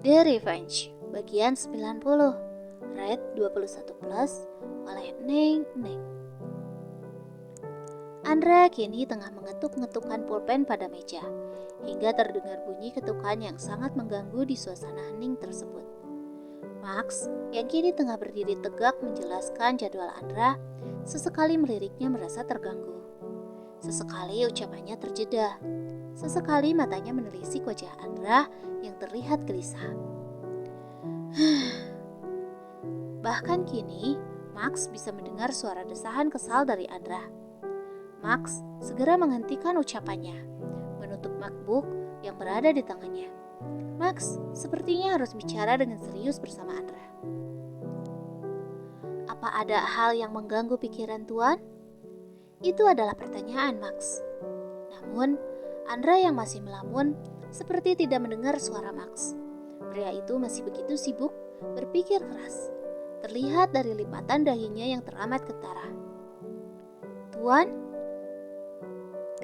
The Revenge, bagian 90, Red 21 plus oleh Neng Neng. Andra kini tengah mengetuk-ngetukkan pulpen pada meja, hingga terdengar bunyi ketukan yang sangat mengganggu di suasana hening tersebut. Max, yang kini tengah berdiri tegak menjelaskan jadwal Andra, sesekali meliriknya merasa terganggu. Sesekali ucapannya terjeda. Sesekali matanya menelisik wajah Andra yang terlihat gelisah. Bahkan kini, Max bisa mendengar suara desahan kesal dari Andra. Max segera menghentikan ucapannya, menutup MacBook yang berada di tangannya. Max sepertinya harus bicara dengan serius bersama Andra. Apa ada hal yang mengganggu pikiran Tuan? Itu adalah pertanyaan Max. Namun, Andra yang masih melamun seperti tidak mendengar suara Max. Pria itu masih begitu sibuk berpikir keras. Terlihat dari lipatan dahinya yang teramat ketara. Tuan?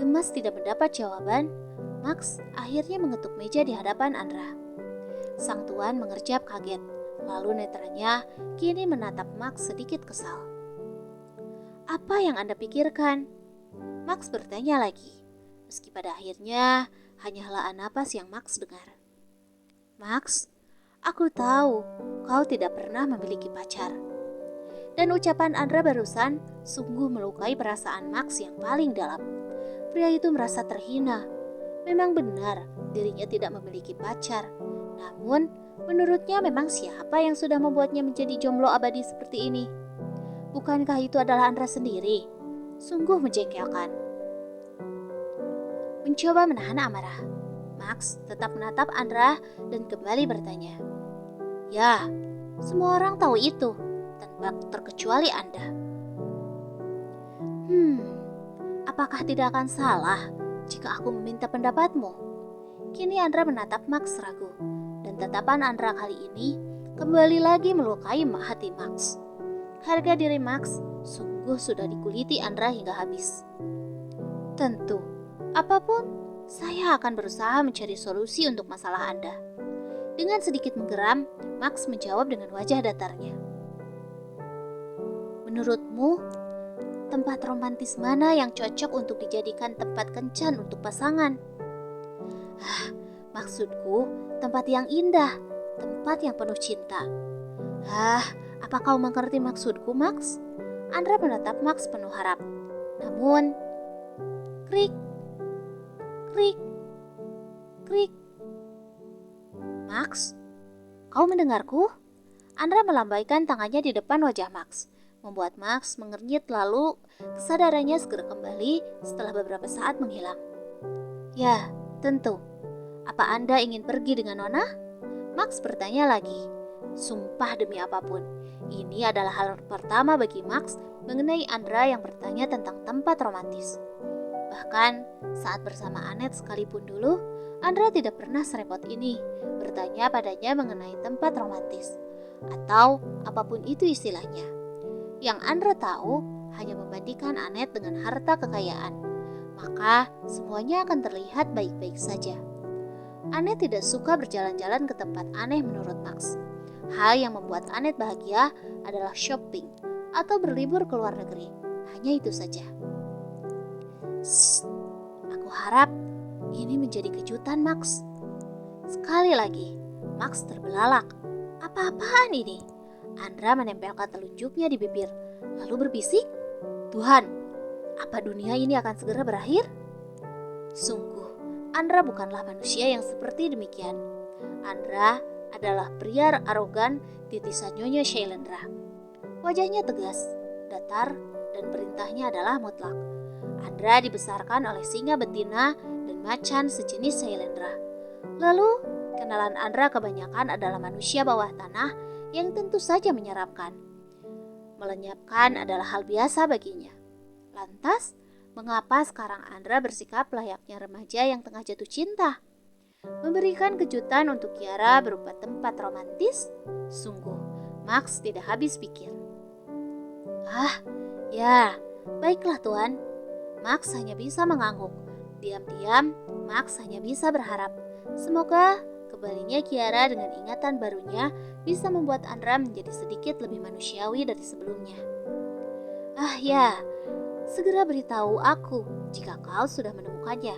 Gemas tidak mendapat jawaban, Max akhirnya mengetuk meja di hadapan Andra. Sang tuan mengerjap kaget, lalu netranya kini menatap Max sedikit kesal. Apa yang Anda pikirkan? Max bertanya lagi. Meski pada akhirnya hanya helaan napas yang Max dengar. Max, aku tahu kau tidak pernah memiliki pacar. Dan ucapan Andra barusan sungguh melukai perasaan Max yang paling dalam. Pria itu merasa terhina. Memang benar dirinya tidak memiliki pacar. Namun menurutnya memang siapa yang sudah membuatnya menjadi jomblo abadi seperti ini? Bukankah itu adalah Andra sendiri? Sungguh menjengkelkan. Mencoba menahan amarah, Max tetap menatap Andra dan kembali bertanya. Ya, semua orang tahu itu, tanpa terkecuali Anda. Apakah tidak akan salah jika aku meminta pendapatmu? Kini Andra menatap Max ragu, dan tatapan Andra kali ini kembali lagi melukai hati Max. Harga diri Max sungguh sudah dikuliti Andra hingga habis. Tentu, apapun, saya akan berusaha mencari solusi untuk masalah Anda. Dengan sedikit menggeram, Max menjawab dengan wajah datarnya. Menurutmu, tempat romantis mana yang cocok untuk dijadikan tempat kencan untuk pasangan? Maksudku, tempat yang indah, tempat yang penuh cinta. Apa kau mengerti maksudku, Max? Andra menatap Max penuh harap. Namun, krik, krik, krik. Max, kau mendengarku? Andra melambaikan tangannya di depan wajah Max, membuat Max mengernyit lalu kesadarannya segera kembali setelah beberapa saat menghilang. Ya, tentu. Apa Anda ingin pergi dengan Nona? Max bertanya lagi. Sumpah demi apapun, ini adalah hal pertama bagi Max mengenai Andra yang bertanya tentang tempat romantis. Bahkan saat bersama Annette sekalipun dulu, Andra tidak pernah serepot ini bertanya padanya mengenai tempat romantis atau apapun itu istilahnya. Yang Andra tahu hanya membandingkan Annette dengan harta kekayaan, maka semuanya akan terlihat baik-baik saja. Annette tidak suka berjalan-jalan ke tempat aneh menurut Max. Hal yang membuat Annette bahagia adalah shopping atau berlibur ke luar negeri. Hanya itu saja. Aku harap ini menjadi kejutan, Max. Sekali lagi, Max terbelalak. Apa-apaan ini? Andra menempelkan telunjuknya di bibir, lalu berbisik, Tuhan, apa dunia ini akan segera berakhir? Sungguh, Andra bukanlah manusia yang seperti demikian. Andra adalah pria arogan titisan Nyonya Shailendra. Wajahnya tegas, datar, dan perintahnya adalah mutlak. Andra dibesarkan oleh singa betina dan macan sejenis Shailendra. Lalu, kenalan Andra kebanyakan adalah manusia bawah tanah yang tentu saja menyeramkan. Melenyapkan adalah hal biasa baginya. Lantas, mengapa sekarang Andra bersikap layaknya remaja yang tengah jatuh cinta? Memberikan kejutan untuk Kiara berupa tempat romantis? Sungguh, Max tidak habis pikir. Ya, baiklah Tuan. Max hanya bisa mengangguk. Diam-diam, Max hanya bisa berharap. Semoga Kembalinya Kiara dengan ingatan barunya bisa membuat Andra menjadi sedikit lebih manusiawi dari sebelumnya. Ah ya, segera beritahu aku jika kau sudah menemukannya.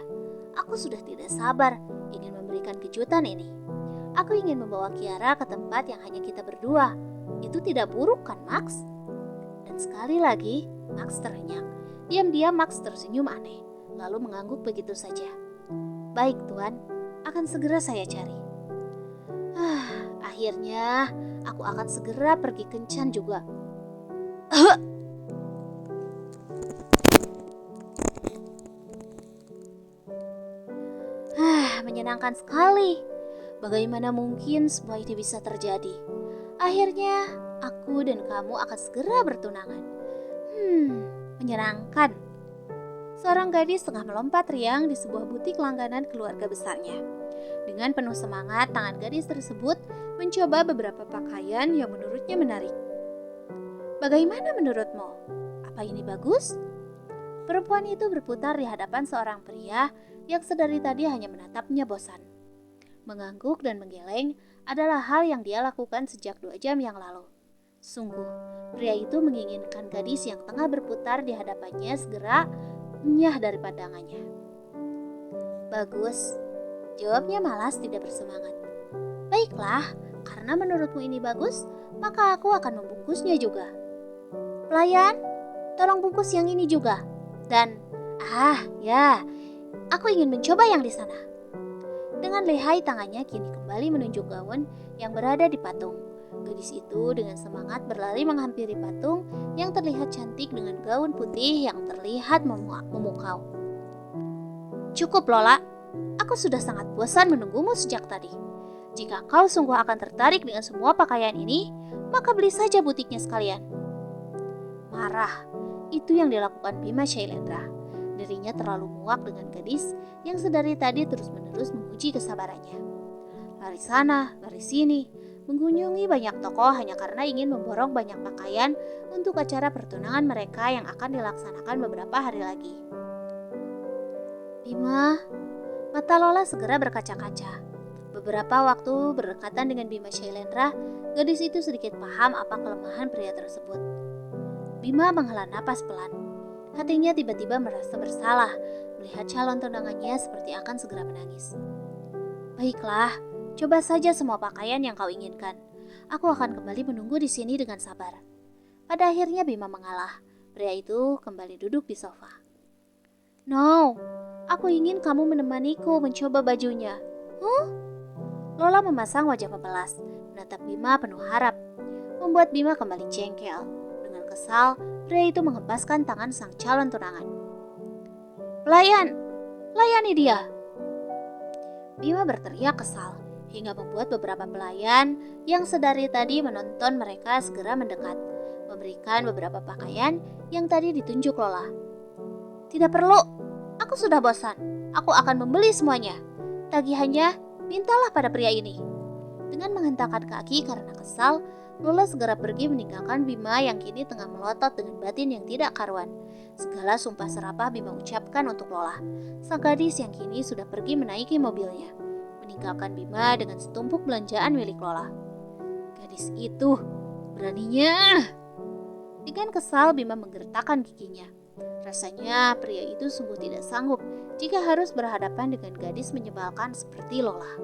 Aku sudah tidak sabar ingin memberikan kejutan ini. Aku ingin membawa Kiara ke tempat yang hanya kita berdua. Itu tidak buruk kan, Max? Dan sekali lagi, Max terenyang. Diam-diam Max tersenyum aneh, lalu mengangguk begitu saja. Baik, Tuan, akan segera saya cari. Akhirnya aku akan segera pergi kencan juga. Menyenangkan sekali. Bagaimana mungkin semua ini bisa terjadi? Akhirnya aku dan kamu akan segera bertunangan. Menyenangkan. Seorang gadis tengah melompat riang di sebuah butik langganan keluarga besarnya. Dengan penuh semangat, tangan gadis tersebut mencoba beberapa pakaian yang menurutnya menarik. Bagaimana menurutmu? Apa ini bagus? Perempuan itu berputar di hadapan seorang pria yang sedari tadi hanya menatapnya bosan. Mengangguk dan menggeleng adalah hal yang dia lakukan sejak 2 jam yang lalu. Sungguh, pria itu menginginkan gadis yang tengah berputar di hadapannya segera menyah dari pandangannya. Bagus, jawabnya malas tidak bersemangat. Baiklah, karena menurutmu ini bagus, maka aku akan membungkusnya juga. Pelayan, tolong bungkus yang ini juga. Dan, aku ingin mencoba yang di sana. Dengan lihai tangannya kini kembali menunjuk gaun yang berada di patung. Gadis itu dengan semangat berlari menghampiri patung yang terlihat cantik dengan gaun putih yang terlihat memukau. Cukup Lola, aku sudah sangat bosan menunggumu sejak tadi. Jika kau sungguh akan tertarik dengan semua pakaian ini, maka beli saja butiknya sekalian. Marah, itu yang dilakukan Bima Shailendra. Dirinya terlalu muak dengan gadis yang sedari tadi terus-menerus menguji kesabarannya. Lari sana, lari sini, mengunjungi banyak toko hanya karena ingin memborong banyak pakaian untuk acara pertunangan mereka yang akan dilaksanakan beberapa hari lagi. Bima, mata Lola segera berkaca-kaca. Beberapa waktu berdekatan dengan Bima Shailendra, gadis itu sedikit paham apa kelemahan pria tersebut. Bima menghela napas pelan. Hatinya tiba-tiba merasa bersalah melihat calon tunangannya seperti akan segera menangis. Baiklah, coba saja semua pakaian yang kau inginkan. Aku akan kembali menunggu di sini dengan sabar. Pada akhirnya Bima mengalah. Pria itu kembali duduk di sofa. No, aku ingin kamu menemaniku mencoba bajunya. Lola memasang wajah pebelas, menatap Bima penuh harap, membuat Bima kembali jengkel. Dengan kesal, pria itu mengepaskan tangan sang calon tunangan. Pelayan, layani dia. Bima berteriak kesal, hingga membuat beberapa pelayan yang sedari tadi menonton mereka segera mendekat, memberikan beberapa pakaian yang tadi ditunjuk Lola. Tidak perlu, aku sudah bosan. Aku akan membeli semuanya. Tagihannya, mintalah pada pria ini. Dengan menghentakkan kaki karena kesal, Lola segera pergi meninggalkan Bima yang kini tengah melotot dengan batin yang tidak karuan. Segala sumpah serapah Bima ucapkan untuk Lola, sang gadis yang kini sudah pergi menaiki mobilnya, meninggalkan Bima dengan setumpuk belanjaan milik Lola. Gadis itu, beraninya. Dengan kesal Bima menggertakkan giginya. Rasanya pria itu sungguh tidak sanggup jika harus berhadapan dengan gadis menyebalkan seperti Lola.